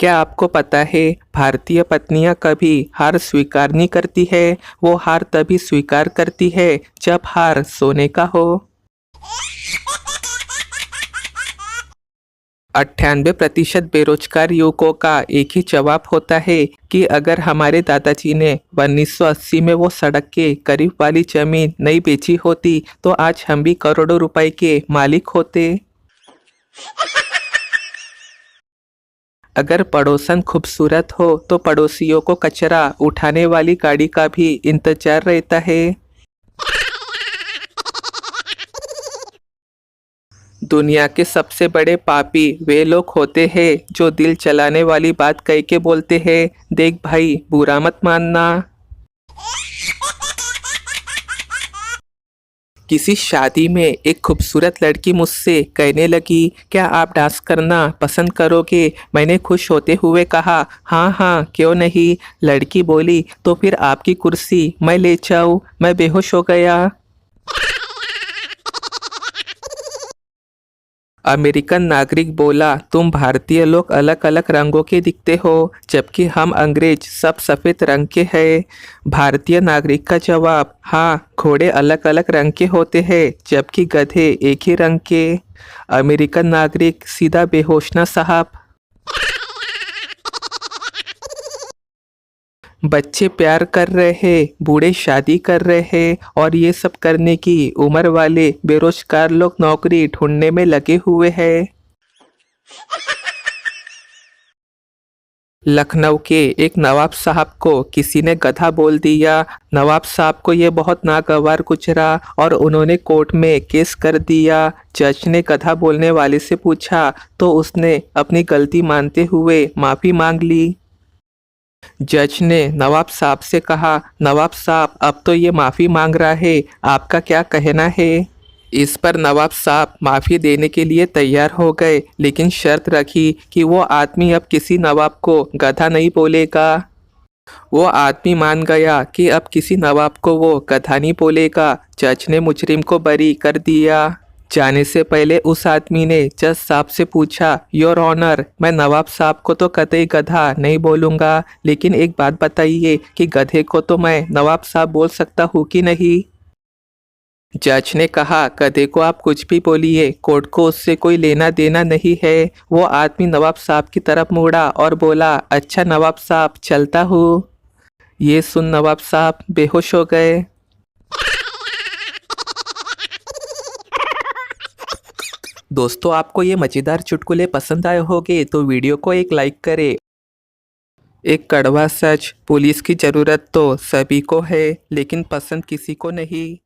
क्या आपको पता है भारतीय पत्नियां कभी हार स्वीकार नहीं करती है। वो हार तभी स्वीकार करती है जब हार सोने का हो। 98% बेरोजगार युवकों का एक ही जवाब होता है कि अगर हमारे दादाजी ने 1980 में वो सड़क के करीब वाली जमीन नहीं बेची होती तो आज हम भी करोड़ों रुपए के मालिक होते। अगर पड़ोसन खूबसूरत हो तो पड़ोसियों को कचरा उठाने वाली गाड़ी का भी इंतजार रहता है। दुनिया के सबसे बड़े पापी वे लोग होते हैं जो दिल चलाने वाली बात कह के बोलते हैं, देख भाई बुरा मत मानना। किसी शादी में एक खूबसूरत लड़की मुझसे कहने लगी, क्या आप डांस करना पसंद करोगे। मैंने खुश होते हुए कहा, हाँ हाँ क्यों नहीं। लड़की बोली, तो फिर आपकी कुर्सी मैं ले जाऊँ। मैं बेहोश हो गया। अमेरिकन नागरिक बोला, तुम भारतीय लोग अलग अलग रंगों के दिखते हो जबकि हम अंग्रेज सब सफ़ेद रंग के हैं। भारतीय नागरिक का जवाब, हाँ घोड़े अलग अलग रंग के होते हैं जबकि गधे एक ही रंग के। अमेरिकन नागरिक सीधा बेहोश ना साहब। बच्चे प्यार कर रहे हैं, बूढ़े शादी कर रहे हैं और ये सब करने की उम्र वाले बेरोजगार लोग नौकरी ढूंढने में लगे हुए हैं। लखनऊ के एक नवाब साहब को किसी ने गधा बोल दिया। नवाब साहब को ये बहुत नागवार गुजरा और उन्होंने कोर्ट में केस कर दिया। जज ने गधा बोलने वाले से पूछा तो उसने अपनी गलती मानते हुए माफ़ी मांग ली। जज ने नवाब साहब से कहा, नवाब साहब अब तो ये माफ़ी मांग रहा है, आपका क्या कहना है। इस पर नवाब साहब माफ़ी देने के लिए तैयार हो गए लेकिन शर्त रखी कि वो आदमी अब किसी नवाब को गधा नहीं बोलेगा। वो आदमी मान गया कि अब किसी नवाब को वो गधा नहीं बोलेगा। जज ने मुजरिम को बरी कर दिया। जाने से पहले उस आदमी ने जज साहब से पूछा, योर ऑनर मैं नवाब साहब को तो कतई गधा नहीं बोलूँगा, लेकिन एक बात बताइए कि गधे को तो मैं नवाब साहब बोल सकता हूँ कि नहीं। जज ने कहा, गधे को आप कुछ भी बोलिए, कोर्ट को उससे कोई लेना देना नहीं है। वो आदमी नवाब साहब की तरफ मुड़ा और बोला, अच्छा नवाब साहब चलता हूँ। ये सुन नवाब साहब बेहोश हो गए। दोस्तों आपको ये मज़ेदार चुटकुले पसंद आए होंगे तो वीडियो को एक लाइक करें। एक कड़वा सच, पुलिस की ज़रूरत तो सभी को है लेकिन पसंद किसी को नहीं।